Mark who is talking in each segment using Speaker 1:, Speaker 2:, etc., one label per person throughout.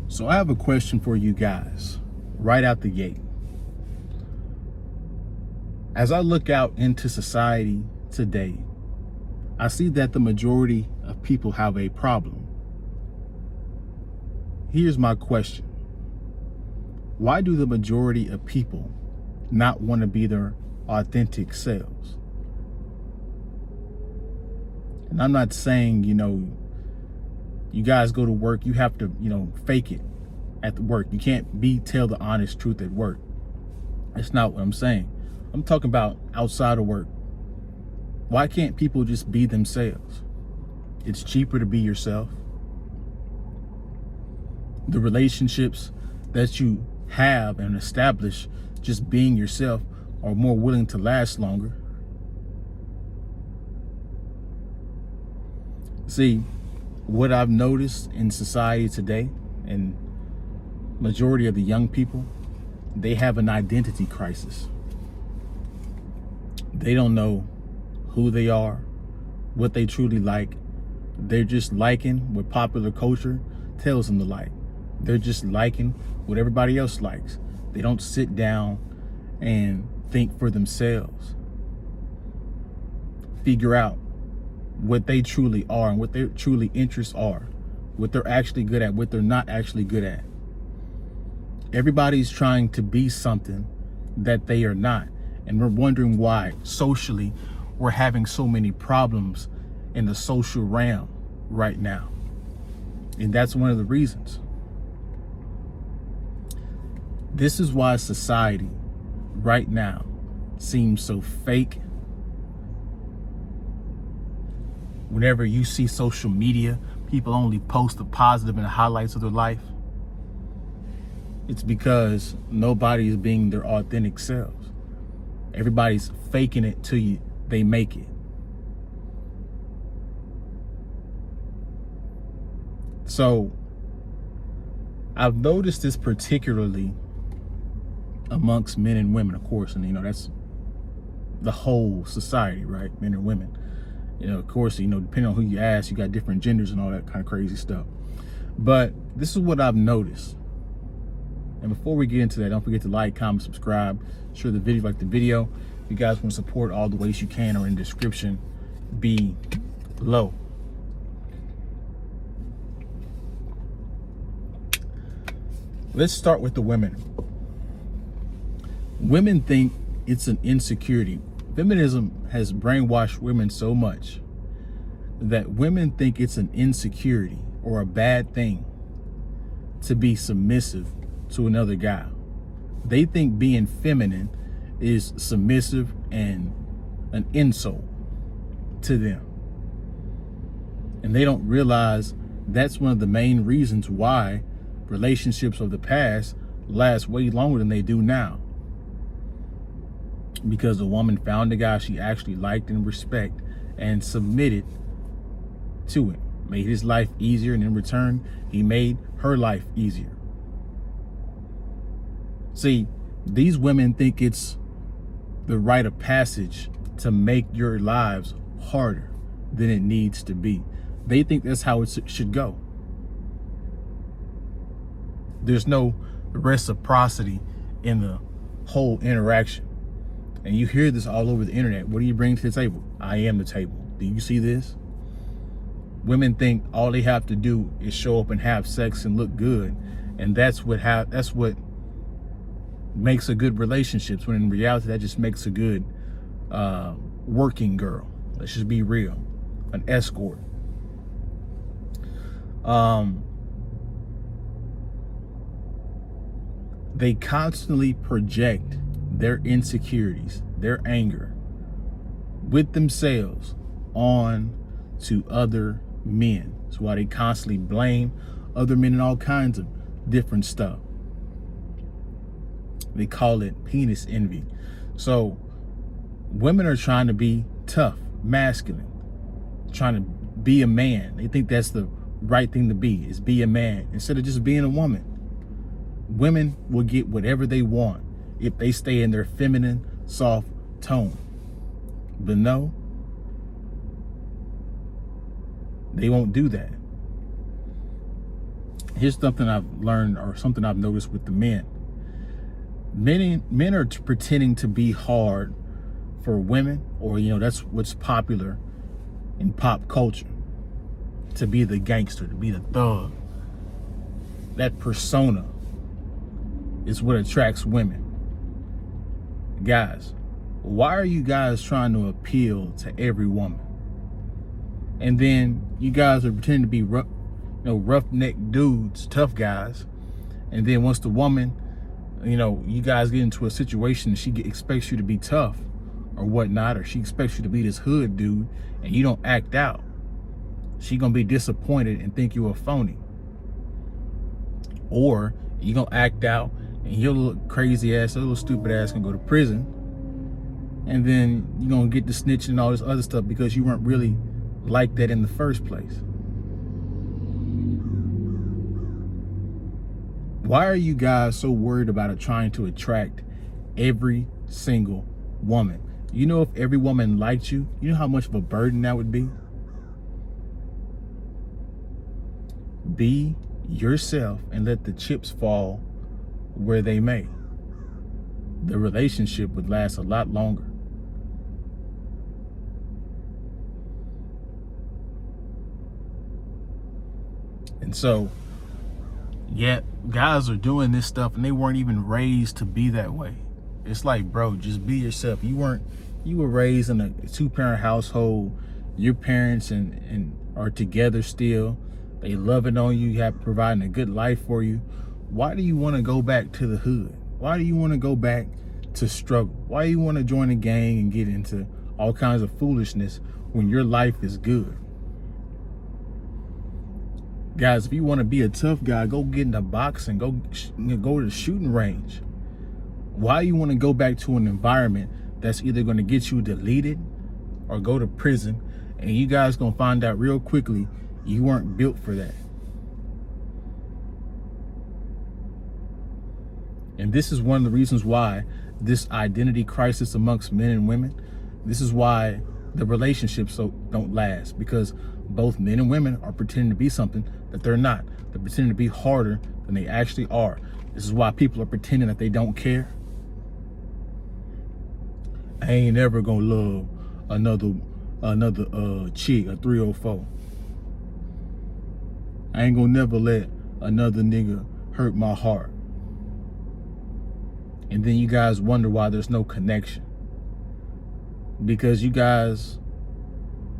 Speaker 1: So I have a question for you guys right out the gate. As I look out into society today, I see that the majority of people have a problem. Here's my question. Why do the majority of people not want to be their authentic selves? And I'm not saying, you guys go to work, you have to, fake it at the work. You can't tell the honest truth at work. That's not what I'm saying. I'm talking about outside of work. Why can't people just be themselves? It's cheaper to be yourself. The relationships that you have and establish just being yourself are more willing to last longer. See, what I've noticed in society today, and majority of the young people, they have an identity crisis. They don't know who they are, what they truly like. They're just liking what popular culture tells them to like. They're just liking what everybody else likes. They don't sit down and think for themselves. Figure out what they truly are and what their truly interests are, what they're actually good at, what they're not actually good at. Everybody's trying to be something that they are not. And we're wondering why socially we're having so many problems in the social realm right now. And that's one of the reasons. This is why society right now seems so fake. Whenever you see social media, people only post the positive and the highlights of their life. It's because nobody is being their authentic selves. Everybody's faking it till they make it. So I've noticed this particularly amongst men and women, of course, and that's the whole society, right? Men and women. Of course, depending on who you ask, you got different genders and all that kind of crazy stuff. But this is what I've noticed. And before we get into that, don't forget to like, comment, subscribe, share the video, like the video. If you guys want to support all the ways you can, or in the description below. Let's start with the women. Women think it's an insecurity. Feminism has brainwashed women so much that women think it's an insecurity or a bad thing to be submissive to another guy. They think being feminine is submissive and an insult to them. And they don't realize that's one of the main reasons why relationships of the past last way longer than they do now. Because the woman found a guy she actually liked and respect and submitted to him, made his life easier, and in return, he made her life easier. See, these women think it's the rite of passage to make your lives harder than it needs to be. They think that's how it should go. There's no reciprocity in the whole interaction. And you hear this all over the internet. What do you bring to the table? I am the table. Do you see this? Women think all they have to do is show up and have sex and look good, and that's what makes a good relationships, when in reality that just makes a good working girl. Let's just be real. An escort. They constantly project their insecurities, their anger with themselves on to other men. That's why they constantly blame other men and all kinds of different stuff. They call it penis envy. So women are trying to be tough, masculine, trying to be a man. They think that's the right thing to be, is be a man instead of just being a woman. Women will get whatever they want if they stay in their feminine, soft tone. But no, they won't do that. Here's something I've learned, or something I've noticed with the men. Men are pretending to be hard for women, or that's what's popular in pop culture, to be the gangster, to be the thug. That persona is what attracts women. Guys, why are you guys trying to appeal to every woman? And then you guys are pretending to be roughneck dudes, tough guys. And then once the woman, you guys get into a situation, she expects you to be tough or whatnot, or she expects you to be this hood dude, and you don't act out, she gonna be disappointed and think you're a phony. Or you gonna act out and your little crazy ass, your little stupid ass can go to prison, and then you're gonna get the snitching and all this other stuff because you weren't really like that in the first place. Why are you guys so worried about it, trying to attract every single woman? If every woman liked you, you know how much of a burden that would be? Be yourself and let the chips fall where they may. The relationship would last a lot longer. And so, yeah, guys are doing this stuff and they weren't even raised to be that way. It's like, bro, just be yourself. You were raised in a 2-parent household. Your parents and are together still. They loving on you, providing a good life for you. Why do you want to go back to the hood? Why do you want to go back to struggle? Why do you want to join a gang and get into all kinds of foolishness when your life is good? Guys, if you want to be a tough guy, go get into boxing, go to the shooting range. Why you want to go back to an environment that's either going to get you deleted or go to prison, and you guys going to find out real quickly you weren't built for that. And this is one of the reasons why this identity crisis amongst men and women, this is why the relationships don't last, because both men and women are pretending to be something that they're not. They're pretending to be harder than they actually are. This is why people are pretending that they don't care. I ain't ever gonna love another chick, a 304. I ain't gonna never let another nigga hurt my heart. And then you guys wonder why there's no connection. Because you guys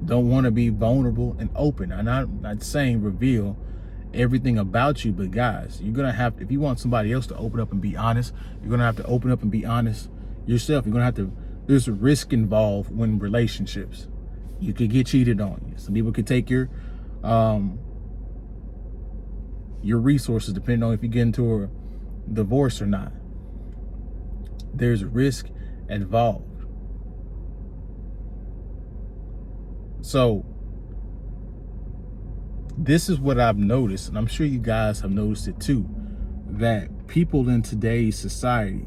Speaker 1: don't want to be vulnerable and open. I'm not saying reveal everything about you, but guys, you're gonna have to, if you want somebody else to open up and be honest, you're gonna have to open up and be honest yourself. You're gonna have to, there's a risk involved when relationships. You could get cheated on. Some people could take your resources, depending on if you get into a divorce or not. There's risk involved. So this is what I've noticed, and I'm sure you guys have noticed it too, that people in today's society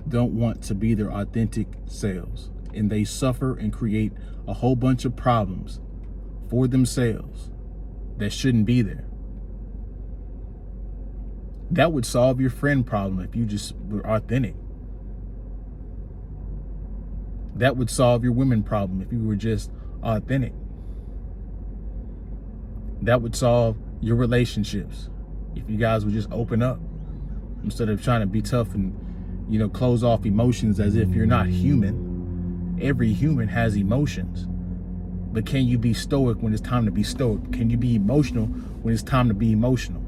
Speaker 1: don't want to be their authentic selves, and they suffer and create a whole bunch of problems for themselves that shouldn't be there. That would solve your friend problem if you just were authentic. That would solve your women problem if you were just authentic. That would solve your relationships if you guys would just open up instead of trying to be tough and close off emotions as if you're not human. Every human has emotions, but can you be stoic when it's time to be stoic? Can you be emotional when it's time to be emotional?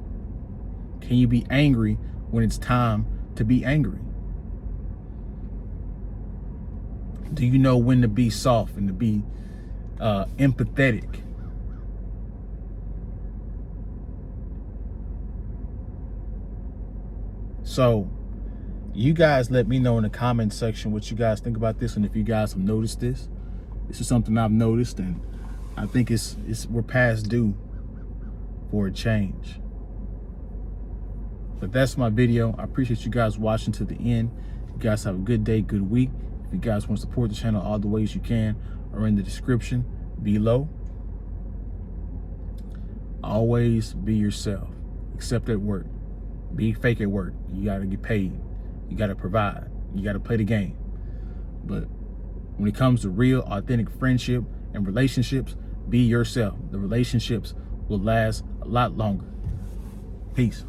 Speaker 1: Can you be angry when it's time to be angry? Do you know when to be soft and to be empathetic? So you guys let me know in the comment section what you guys think about this, and if you guys have noticed this. This is something I've noticed, and I think we're past due for a change. But that's my video. I appreciate you guys watching to the end. You guys have a good day, good week. If you guys want to support the channel, all the ways you can are in the description below. Always be yourself. except at work. Be fake at work. You gotta get paid. You gotta provide. You gotta play the game. But when it comes to real, authentic friendship and relationships, be yourself. The relationships will last a lot longer. Peace.